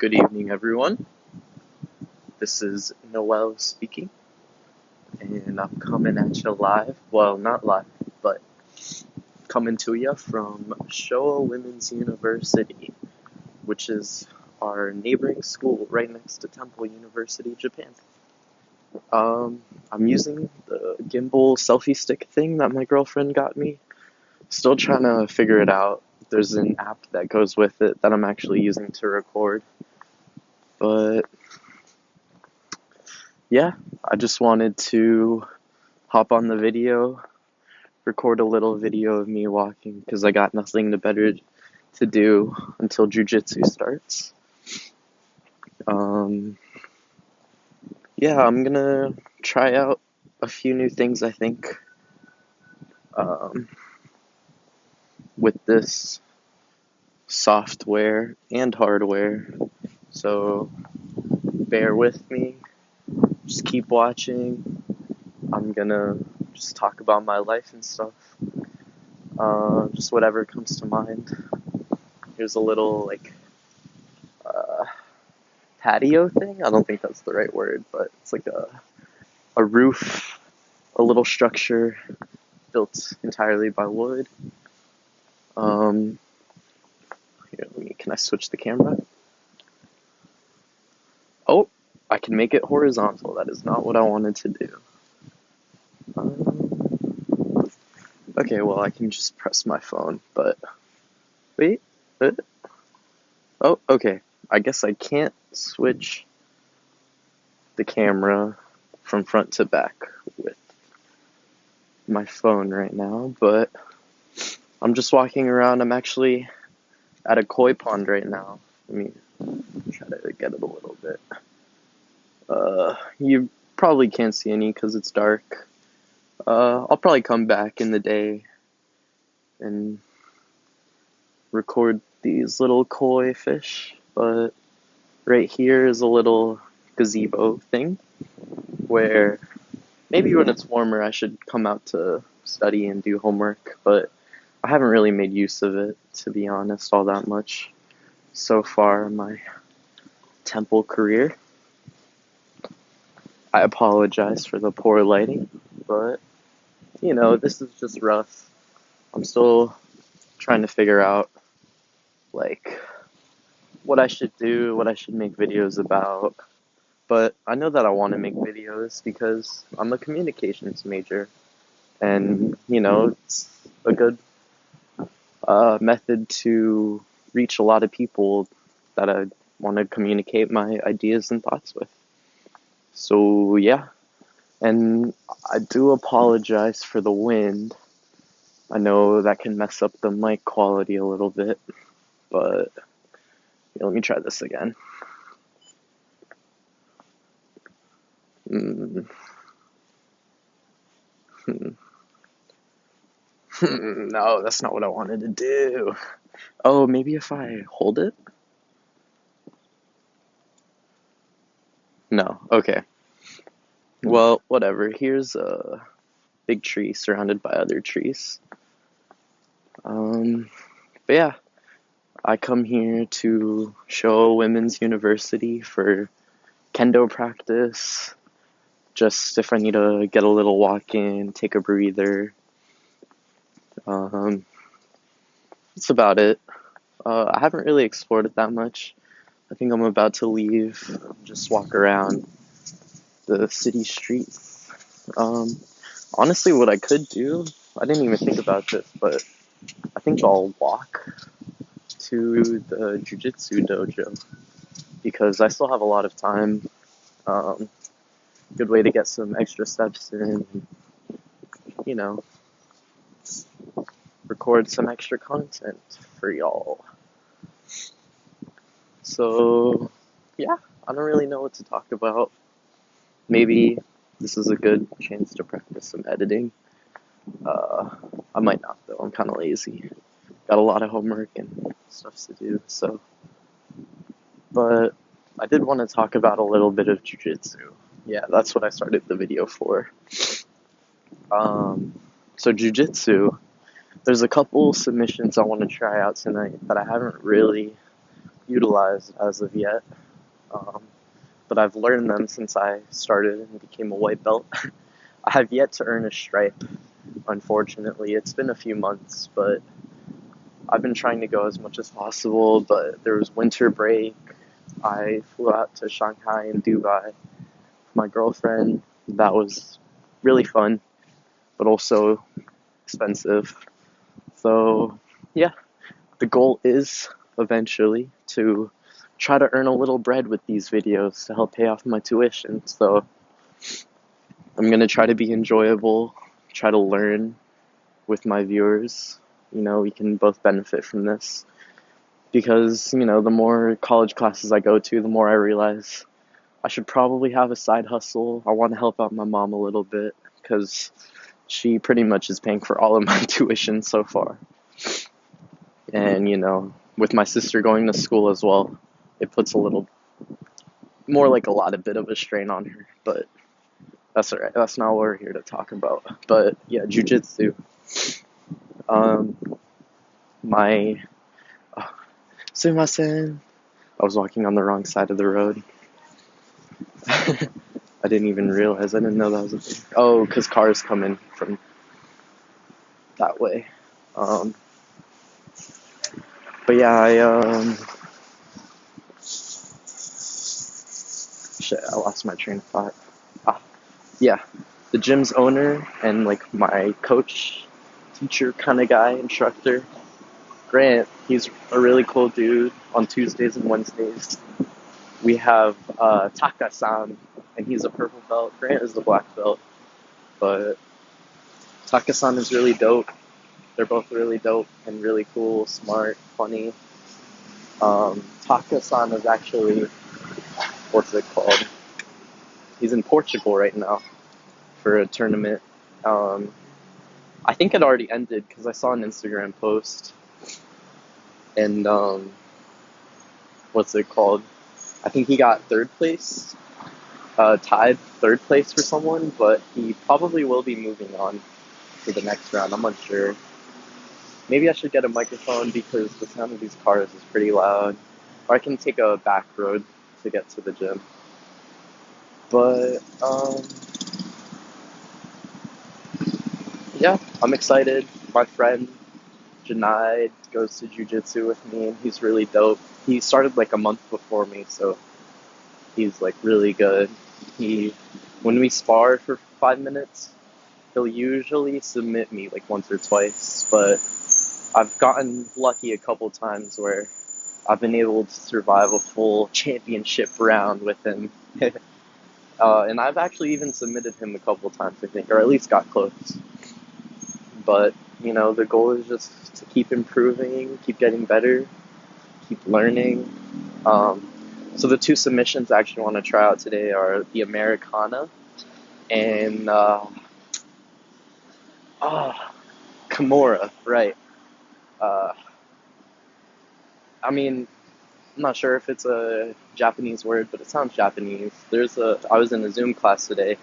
Good evening, everyone. This is Noel speaking, and I'm coming at you live. Well, not live, but coming to you from Showa Women's University, which is our neighboring school right next to Temple University, Japan. I'm using the gimbal selfie stick thing that my girlfriend got me. Still trying to figure it out. There's an app that goes with it that I'm actually using to record, but yeah, I just wanted to hop on the video, record a little video of me walking because I got nothing better to do until jiujitsu starts. Yeah, I'm gonna try out a few new things, I think, um, with this software and hardware. So bear with me, just keep watching. I'm gonna just talk about my life and stuff. Just whatever comes to mind. Here's a little uh, patio thing. I don't think that's the right word, but it's like a roof, a little structure built entirely by wood. Here, can I switch the camera? Oh, I can make it horizontal. That is not what I wanted to do. Okay, well, I can just press my phone, but wait. Oh, okay. I guess I can't switch the camera from front to back with my phone right now, but I'm just walking around. I'm actually at a koi pond right now. Let me try to get it a little bit. You probably can't see any because it's dark. I'll probably come back in the day and record these little koi fish, but right here is a little gazebo thing where maybe when it's warmer I should come out to study and do homework, but I haven't really made use of it, to be honest, all that much so far in my temple career. I apologize for the poor lighting, but this is just rough. I'm still trying to figure out like what I should do, what I should make videos about. But I know that I want to make videos because I'm a communications major, and it's a good method to reach a lot of people that I want to communicate my ideas and thoughts with. So yeah, and I do apologize for the wind. I know that can mess up the mic quality a little bit, but yeah, let me try this again. Mm. No, that's not what I wanted to do. Oh, maybe if I hold it? No, okay. Well, whatever. Here's a big tree surrounded by other trees. But yeah, I come here to Showa Women's University for kendo practice. Just if I need to get a little walk in, take a breather. That's about it. I haven't really explored it that much. I think I'm about to leave, just walk around the city streets. Honestly, what I could do, I didn't even think about this, but I think I'll walk to the jiujitsu dojo because I still have a lot of time. Good way to get some extra steps in, you know, record some extra content for y'all. So, yeah, I don't really know what to talk about. Maybe this is a good chance to practice some editing. I might not, though. I'm kind of lazy. Got a lot of homework and stuff to do, so. But I did want to talk about a little bit of jiu-jitsu. Yeah, that's what I started the video for. So jiu-jitsu, there's a couple submissions I want to try out tonight that I haven't really, utilized as of yet, um, but I've learned them since I started and became a white belt. I have yet to earn a stripe, unfortunately. It's been a few months, but I've been trying to go as much as possible, but there was winter break. I flew out to Shanghai and Dubai with my girlfriend. That was really fun, but also expensive. So, yeah, the goal is eventually to try to earn a little bread with these videos to help pay off my tuition. So, I'm going to try to be enjoyable, try to learn with my viewers. We can both benefit from this. Because, the more college classes I go to, the more I realize I should probably have a side hustle. I want to help out my mom a little bit because she pretty much is paying for all of my tuition so far. And, with my sister going to school as well, it puts a little more like a lot, a bit of a strain on her. But that's alright. That's not what we're here to talk about. But yeah, jiujitsu. Um, my. Sumimasen. I was walking on the wrong side of the road. I didn't even realize. I didn't know that was a thing. Oh, because cars come in from that way. Um, but yeah, shit, I lost my train of thought. Ah, yeah, the gym's owner and like my coach, teacher kind of guy, instructor, Grant. He's a really cool dude. On Tuesdays and Wednesdays, we have Taka-san, and he's a purple belt. Grant is the black belt, but Taka-san is really dope. They're both really dope and really cool, smart, funny. Taka-san is actually, what's it called? He's in Portugal right now for a tournament. I think it already ended because I saw an Instagram post. And, what's it called? I think he got third place, tied third place for someone, but he probably will be moving on to the next round. I'm unsure. Maybe I should get a microphone because the sound of these cars is pretty loud. Or I can take a back road to get to the gym. But, yeah, I'm excited. My friend Janai goes to jiu-jitsu with me, and he's really dope. He started like a month before me, so he's like really good. When we spar for 5 minutes, he'll usually submit me like once or twice, but I've gotten lucky a couple times where I've been able to survive a full championship round with him. And I've actually even submitted him a couple times, I think, or at least got close. But, the goal is just to keep improving, keep getting better, keep learning. So the two submissions I actually want to try out today are the Americana and Kimura, right. Uh, I mean, I'm not sure if it's a Japanese word, but it sounds Japanese. I was in a Zoom class today,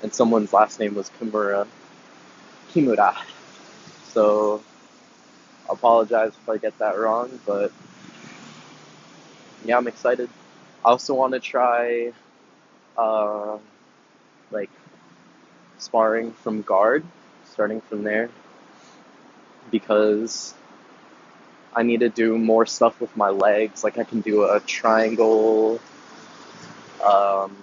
and someone's last name was Kimura. So, I apologize if I get that wrong, but yeah, I'm excited. I also want to try, uh, like, sparring from guard, starting from there, because I need to do more stuff with my legs. Like, I can do a triangle, um,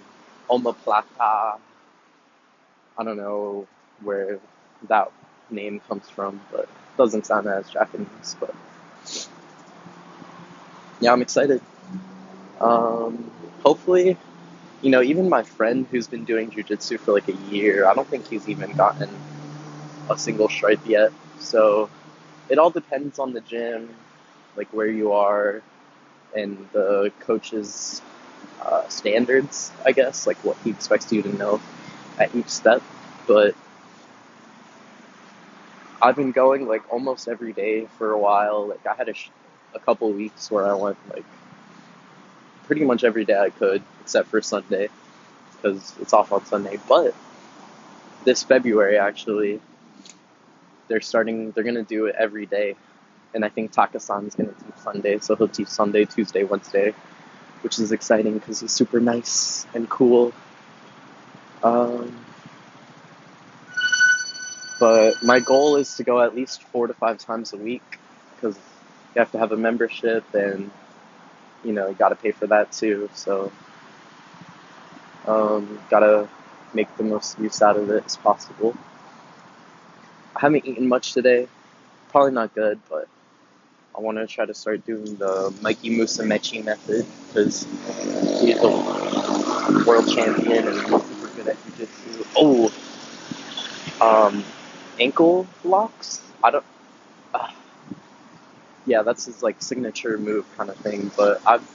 omoplata. I don't know where that name comes from, but it doesn't sound as Japanese. But yeah, I'm excited. Hopefully, even my friend who's been doing jujitsu for like a year, I don't think he's even gotten a single stripe yet. So it all depends on the gym, like where you are, and the coach's standards, I guess, like what he expects you to know at each step. But I've been going like almost every day for a while. Like I had a couple weeks where I went like pretty much every day I could, except for Sunday, because it's off on Sunday. But this February, actually, they're gonna do it every day. and I think Taka-san's gonna teach Sunday, so he'll teach Sunday, Tuesday, Wednesday, which is exciting because he's super nice and cool. Um, but my goal is to go at least 4 to 5 times a week because you have to have a membership and you got to pay for that too. So gotta make the most use out of it as possible. I haven't eaten much today. Probably not good, but I want to try to start doing the Mikey Musumeci method because he's a world champion and he's super good at jiu-jitsu. Oh, ankle locks? I don't. Uh, yeah, that's his like signature move kind of thing. But I've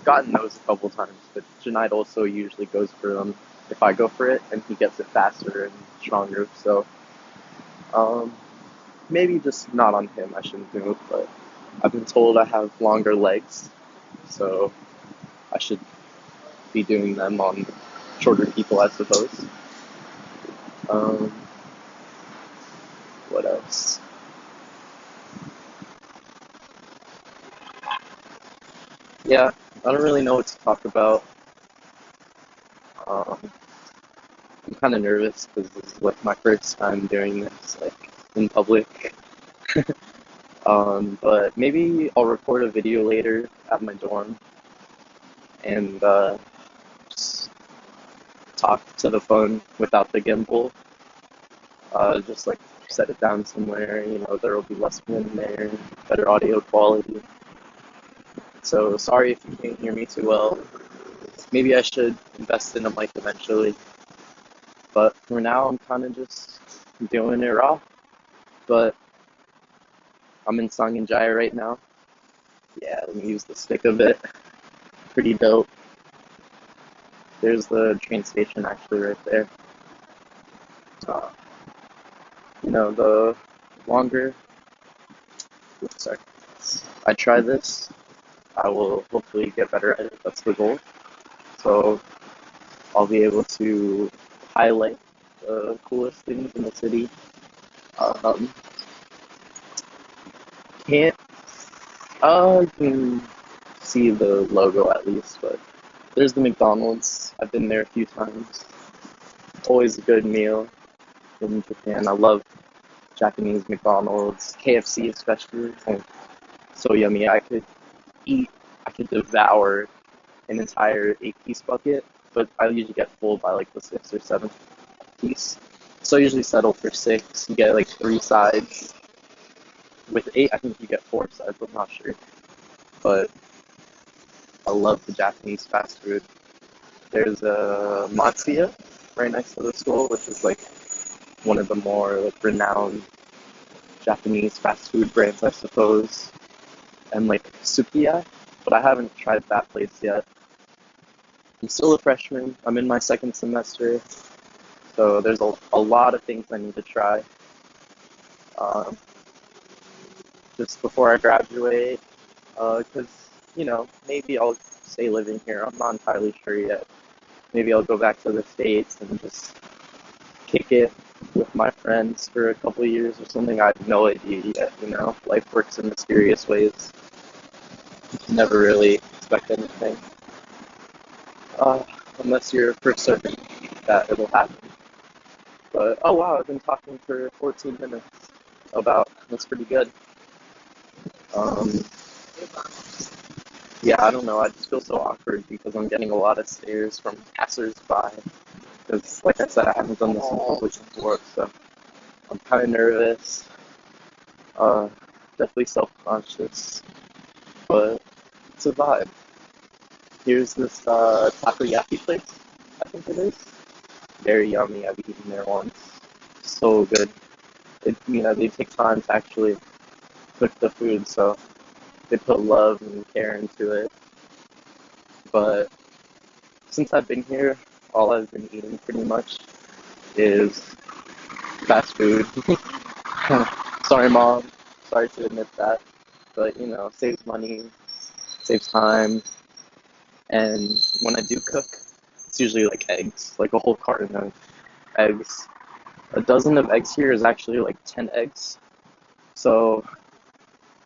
gotten those a couple times. But Junaid also usually goes for them if I go for it, and he gets it faster and stronger. So um, maybe just not on him. I shouldn't do it, but I've been told I have longer legs, so I should be doing them on shorter people, I suppose. Um, what else? Yeah, I don't really know what to talk about. Um, I'm kind of nervous because this is like my first time doing this like in public. But maybe I'll record a video later at my dorm and just talk to the phone without the gimbal. Just like set it down somewhere. There will be less wind there, better audio quality. So sorry if you can't hear me too well. Maybe I should invest in a mic eventually. But for now, I'm kind of just doing it raw. But I'm in Sangenjaya right now. Yeah, let me use the stick a bit. Pretty dope. There's the train station actually right there. Uh, the longer, sorry, I try this, I will hopefully get better at it. That's the goal. So I'll be able to highlight the coolest things in the city. Um, can't you can see the logo at least, but there's the McDonald's. I've been there a few times. Always a good meal in Japan. I love Japanese McDonald's, KFC especially. It's so yummy. Eat, I could devour an entire 8-piece bucket, but I usually get full by like the 6th or 7th piece. So I usually settle for 6. You get like 3 sides. With 8, I think you get 4 sides. I'm not sure, but I love the Japanese fast food. There's a Matsuya right next to the school, which is like one of the more like renowned Japanese fast food brands, I suppose, and like Sukiya, but I haven't tried that place yet. I'm still a freshman. I'm in my second semester, so there's a lot of things I need to try. Um, just before I graduate, because maybe I'll stay living here. I'm not entirely sure yet. Maybe I'll go back to the States and just kick it with my friends for a couple of years or something. I have no idea yet. Life works in mysterious ways. Never really expect anything, uh, unless you're for certain that it'll happen. But oh wow, I've been talking for 14 minutes. That's pretty good. Um, yeah, I don't know. I just feel so awkward because I'm getting a lot of stares from passersby. Because, like I said, I haven't done this in public before, so I'm kind of nervous. Uh, Definitely self-conscious, but it's a vibe. Here's this takoyaki place, I think it is. Very yummy. I've eaten there once. So good. They take time to actually cook the food, so they put love and care into it. But since I've been here, all I've been eating pretty much is fast food. Sorry, Mom. Sorry to admit that. But, saves money, saves time. And when I do cook, it's usually like eggs, like a whole carton of eggs. A dozen of eggs here is actually like 10 eggs. So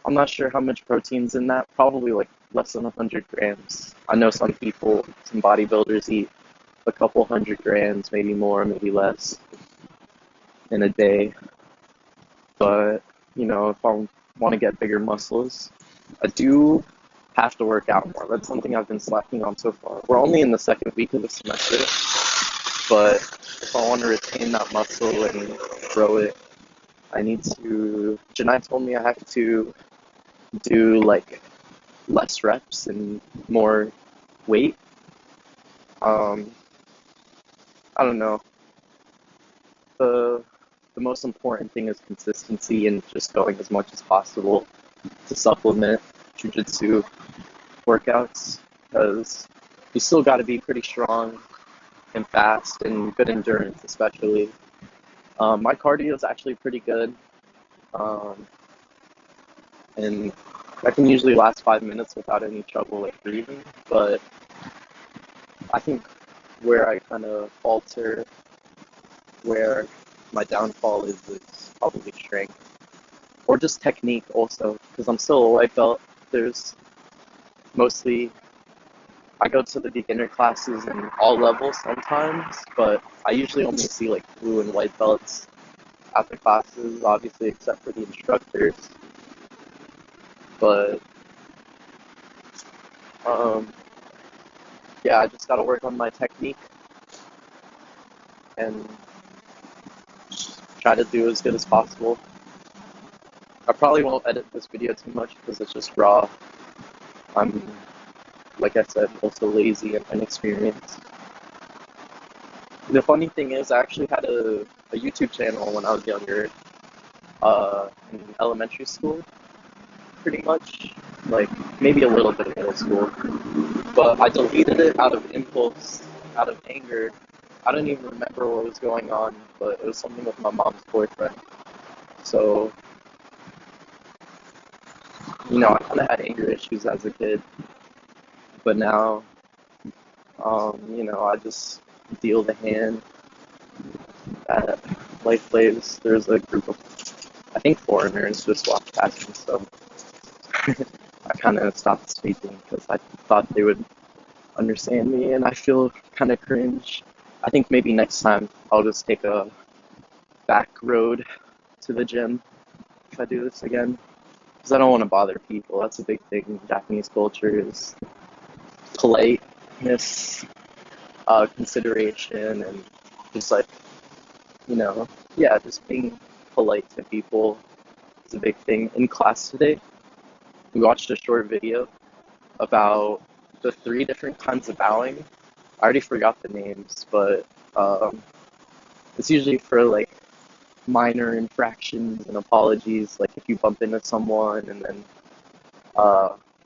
I'm not sure how much protein's in that. Probably like less than 100 grams. I know some people, some bodybuilders eat a couple 100 grams, maybe more, maybe less in a day. But, if I want to get bigger muscles, I do have to work out more. That's something I've been slacking on so far. We're only in the second week of the semester, but if I want to retain that muscle and grow it, I need to. Janai told me I have to do like less reps and more weight. Um, I don't know. The the most important thing is consistency and just going as much as possible to supplement jiujitsu workouts because you still got to be pretty strong and fast and good endurance, especially. My cardio is actually pretty good, um, and I can usually last 5 minutes without any trouble like breathing. But I think where I kind of falter, where my downfall is probably strength or just technique also because I'm still a white belt. There's mostly I go to the beginner classes in all levels sometimes, but I usually only see like blue and white belts at the classes, obviously except for the instructors. But um, yeah, I just gotta work on my technique and try to do as good as possible. I probably won't edit this video too much because it's just raw. I'm, like I said, also lazy and inexperienced. The funny thing is, I actually had a YouTube channel when I was younger, in elementary school, pretty much. Like, maybe a little bit of middle school. But I deleted it out of impulse, out of anger. I don't even remember what was going on, but it was something with my mom's boyfriend. So, I kind of had anger issues as a kid. But now, I just deal the hand that life plays. There's a group of, I think, foreigners just walked past me, so I kind of stopped speaking because I thought they would understand me, and I feel kind of cringe. I think maybe next time I'll just take a back road to the gym if I do this again, because I don't want to bother people. That's a big thing in Japanese culture is politeness, consideration, and just like, yeah, just being polite to people is a big thing. In class today, we watched a short video about the 3 different kinds of bowing. I already forgot the names, but it's usually for like minor infractions and apologies, like if you bump into someone, and then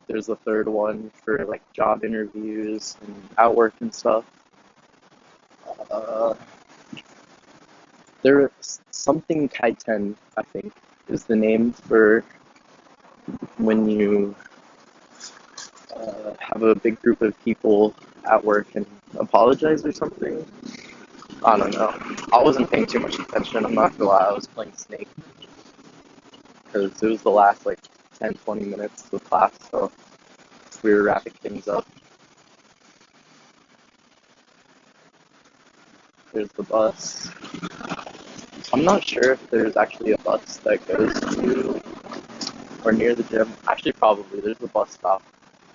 there's a third one for like job interviews and at work and stuff. Uh, there's something kaiten, I think, is the name for when you have a big group of people at work and apologize or something. I don't know. I wasn't paying too much attention. I'm not gonna lie. I was playing Snake because it was the last like 10, 20 minutes of class, so we were wrapping things up. There's the bus. I'm not sure if there's actually a bus that goes to or near the gym. Actually, probably. There's a bus stop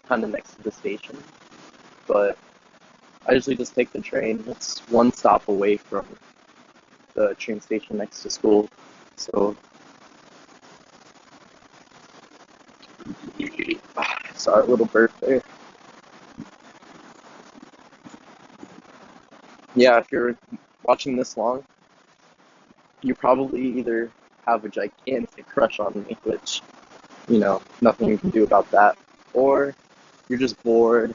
kind of next to the station, but I usually just take the train. It's one stop away from the train station next to school, so sorry, little burp there. Yeah, if you're watching this long, you probably either have a gigantic crush on me, which, nothing you can do about that, or you're just bored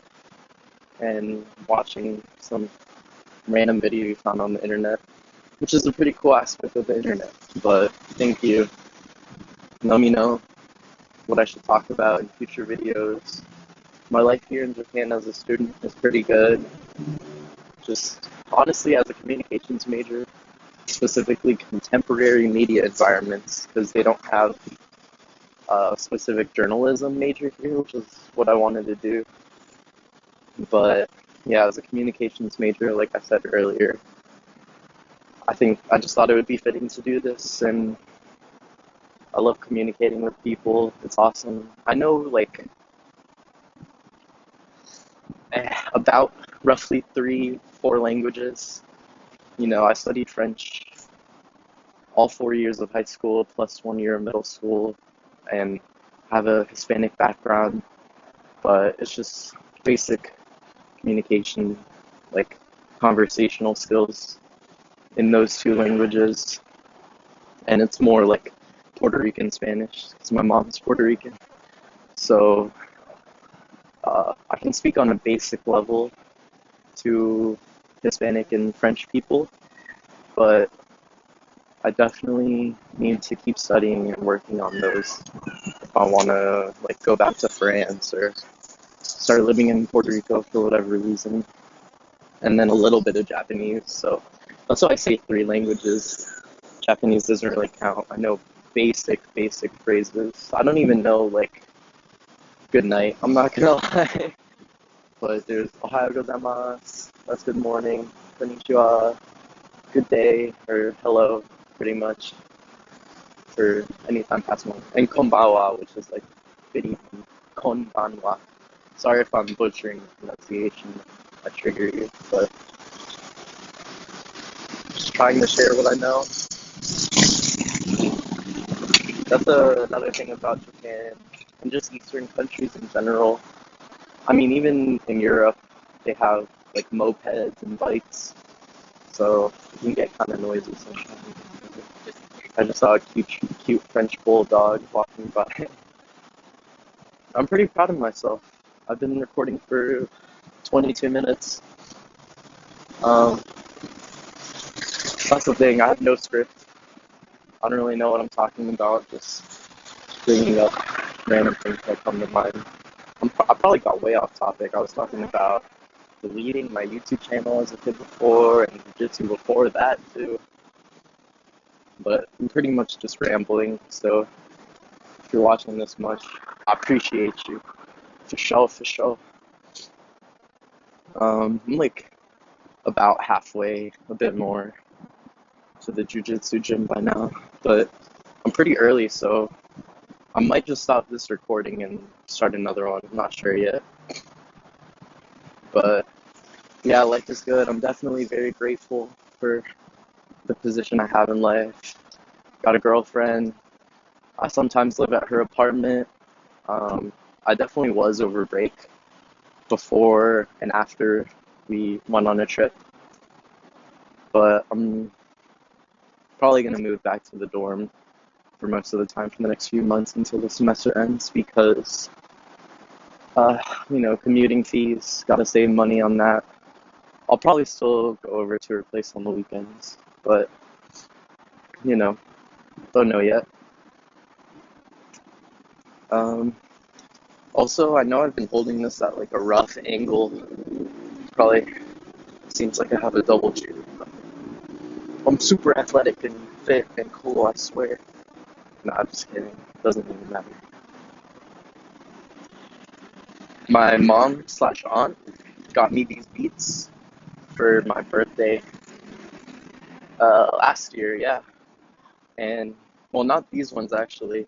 and watching some random video you found on the internet, which is a pretty cool aspect of the internet. But thank you. Let me know what I should talk about in future videos. My life here in Japan as a student is pretty good. Just honestly, as a communications major, specifically contemporary media environments, because they don't have a specific journalism major here, which is what I wanted to do. But yeah, as a communications major, like I said earlier, I think I just thought it would be fitting to do this, and I love communicating with people. It's awesome. I know about roughly 3, 4 languages. I studied French all 4 years of high school plus 1 year of middle school, and have a Hispanic background, but it's just basic communication, like conversational skills in those 2 languages, and it's more like Puerto Rican Spanish because my mom's Puerto Rican. So I can speak on a basic level to Hispanic and French people, but I definitely need to keep studying and working on those if I want to go back to France or start living in Puerto Rico for whatever reason, and then a little bit of Japanese. So that's why I say 3 languages. Japanese doesn't really count. I know basic phrases. I don't even know good night. I'm not gonna lie. But there's Ohayo gozaimasu, that's good morning, konnichiwa, good day, or hello, pretty much, for any time past morning. And konbanwa, which is good evening, konbanwa. Sorry if I'm butchering the pronunciation, I trigger you, but just trying to share what I know. That's another thing about Japan, and just Eastern countries in general. I mean, even in Europe, they have mopeds and bikes, so you can get kind of noisy sometimes. I just saw a cute French bulldog walking by. I'm pretty proud of myself. I've been recording for 22 minutes. Um, that's the thing. I have no script. I don't really know what I'm talking about. Just bringing up random things that come to mind. I probably got way off topic. I was talking about deleting my YouTube channel as a kid before, and jiu-jitsu before that too. But I'm pretty much just rambling, so if you're watching this much, I appreciate you. For sure. I'm about halfway, a bit more, to the jiu-jitsu gym by now, but I'm pretty early, so I might just stop this recording and start another one. I'm not sure yet. But yeah, life is good. I'm definitely very grateful for the position I have in life. Got a girlfriend. I sometimes live at her apartment. I definitely was over break, before and after we went on a trip. But I'm probably going to move back to the dorm for most of the time for the next few months until the semester ends because, commuting fees, got to save money on that. I'll probably still go over to her place on the weekends, but, don't know yet. Also, I know I've been holding this at a rough angle. Probably seems like I have a double chin. I'm super athletic and fit and cool, I swear. No, I'm just kidding. It doesn't even matter. My mom/aunt got me these beats for my birthday last year, yeah. And, well, not these ones actually.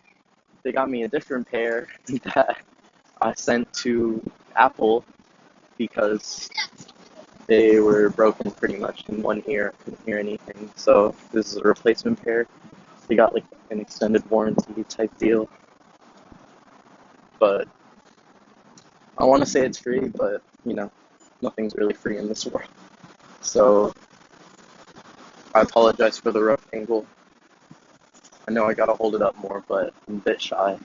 They got me a different pair that I sent to Apple because they were broken pretty much in one ear. I couldn't hear anything. So this is a replacement pair. They got an extended warranty type deal. But I want to say it's free, but nothing's really free in this world. So I apologize for the rough angle. I know I gotta hold it up more, but I'm a bit shy.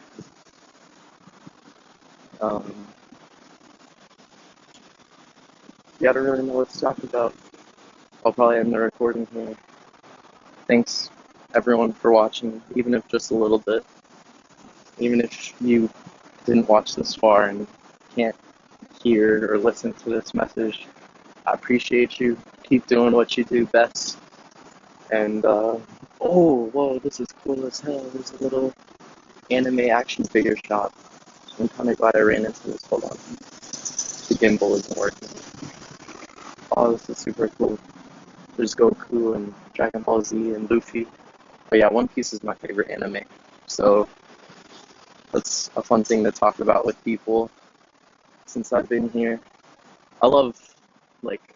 Yeah, I don't really know what to talk about. I'll probably end the recording here. Thanks, everyone, for watching, even if just a little bit. Even if you didn't watch this far and can't hear or listen to this message, I appreciate you. Keep doing what you do best. And, whoa, this is cool as hell. There's a little anime action figure shop. I'm kind of glad I ran into this. Hold on. The gimbal isn't working. Oh, this is super cool. There's Goku and Dragon Ball Z and Luffy. But yeah, One Piece is my favorite anime. So that's a fun thing to talk about with people since I've been here. I love like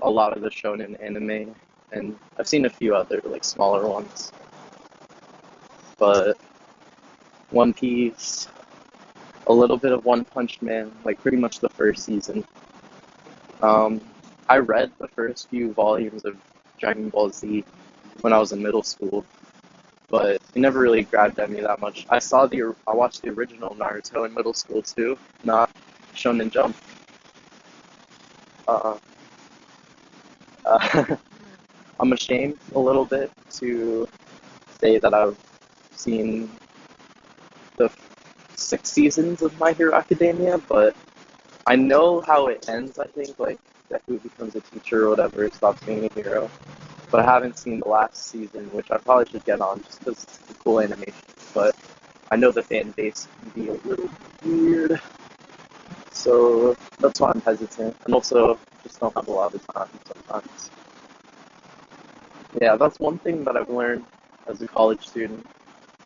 a lot of the shonen anime, and I've seen a few other like smaller ones. But One Piece, a little bit of One Punch Man, like pretty much the first season. Um, I read the first few volumes of Dragon Ball Z when I was in middle school, but it never really grabbed at me that much. I watched the original Naruto in middle school too, not Shonen Jump. Uh, uh, I'm ashamed a little bit to say that I've seen the 6 seasons of My Hero Academia, but I know how it ends. I think like Deku becomes a teacher or whatever, stops being a hero. But I haven't seen the last season, which I probably should get on just because it's a cool animation. But I know the fan base can be a little weird, so that's why I'm hesitant, and also just don't have a lot of time sometimes. Yeah, that's one thing that I've learned as a college student.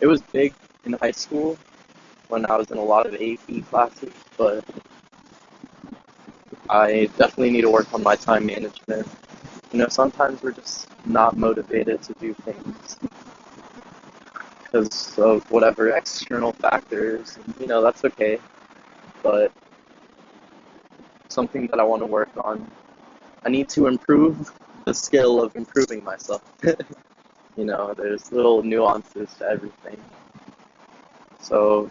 It was big in high school when I was in a lot of AP classes, but I definitely need to work on my time management. Sometimes we're just not motivated to do things because of whatever external factors. That's okay, but something that I want to work on. I need to improve the skill of improving myself. There's little nuances to everything. So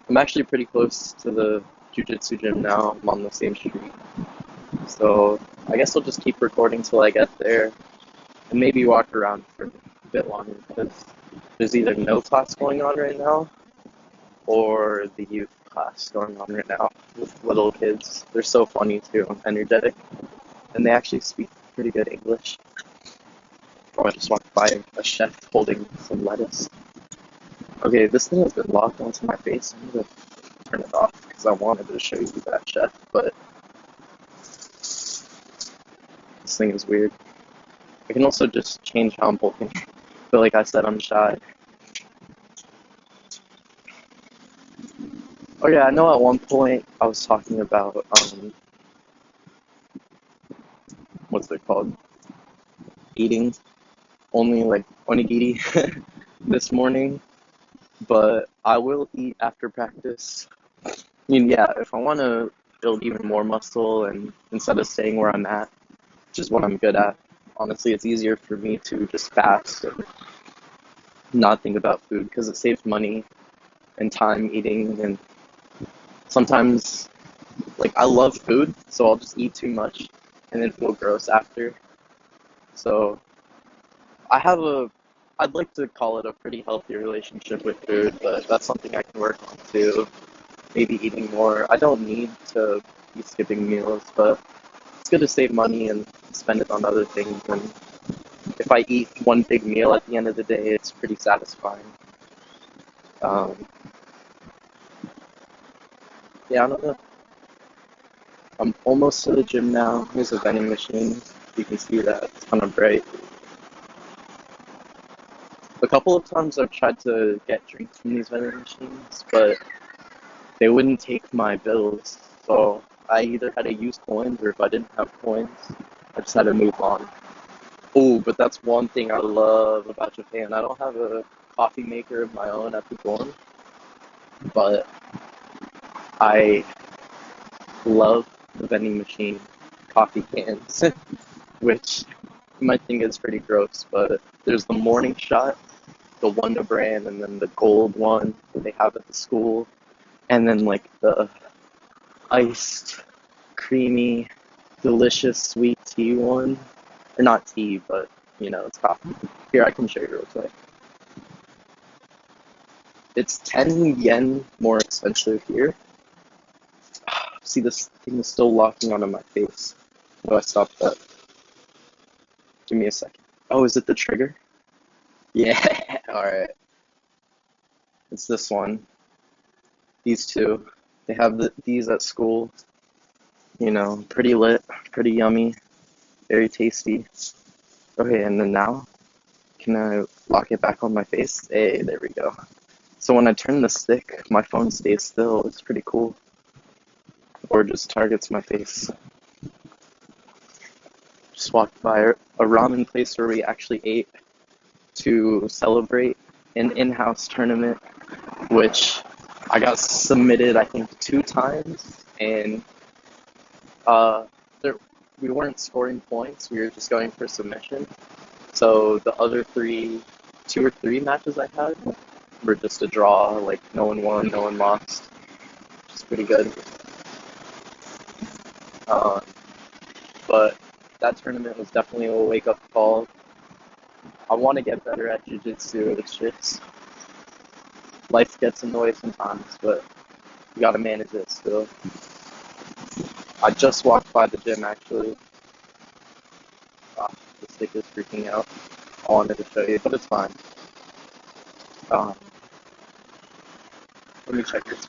I'm actually pretty close to the jiujitsu gym now. I'm on the same street. So I guess I'll just keep recording till I get there and maybe walk around for a bit longer because there's either no class going on right now or the youth class going on right now with little kids. They're so funny too and energetic, and they actually speak pretty good English. Oh, I just walked by a chef holding some lettuce. Okay, this thing has been locked onto my face. I'm gonna turn it off because I wanted to show you that chef, but this thing is weird. I can also just change how I'm holding. But like I said, I'm shy. Oh yeah, I know at one point I was talking about, what's it called? Eating only like onigiri this morning, but I will eat after practice. Yeah, if I want to build even more muscle and instead of staying where I'm at, which is what I'm good at, honestly, it's easier for me to just fast and not think about food because it saves money and time eating. And sometimes, like, I love food, so I'll just eat too much and then feel gross after. So I have I'd like to call it a pretty healthy relationship with food, but that's something I can work on too. Maybe eating more. I don't need to be skipping meals, but it's good to save money and spend it on other things. And if I eat one big meal at the end of the day, it's pretty satisfying. Um, yeah, I don't know. I'm almost to the gym now. Here's a vending machine. You can see that it's kind of bright. A couple of times I've tried to get drinks from these vending machines, but they wouldn't take my bills. So I either had to use coins, or if I didn't have coins, I just had to move on. Oh, but that's one thing I love about Japan. I don't have a coffee maker of my own at the dorm, but I love the vending machine coffee cans, which you might think is pretty gross, but there's the morning shot, the Wonder brand, and then the gold one that they have at the school, and then like the iced, creamy, delicious sweet tea one. Or not tea, but it's coffee. Here, I can show you real quick. It's 10 yen more expensive here. See, this thing is still locking onto my face. How do I stop that? Give me a second. Oh, is it the trigger? Yeah, alright. It's this one. These two. They have these at school. Pretty lit, pretty yummy, very tasty. Okay, and then now, can I lock it back on my face? Hey, there we go. So when I turn the stick, my phone stays still. It's pretty cool. Or just targets my face. Just walked by a ramen place where we actually ate to celebrate an in-house tournament, which I got submitted, I think, 2 times, and uh, there, we weren't scoring points. We were just going for submission. So the other 2 or 3 matches I had were just a draw. Like no one won, no one lost. Which is pretty good. Uh, but that tournament was definitely a wake-up call. I want to get better at jiu-jitsu. It's just life gets in the way sometimes, but you gotta manage it still. I just walked by the gym actually. Ah, the stick is freaking out. I wanted to show you, but it's fine. Um, Let me check this.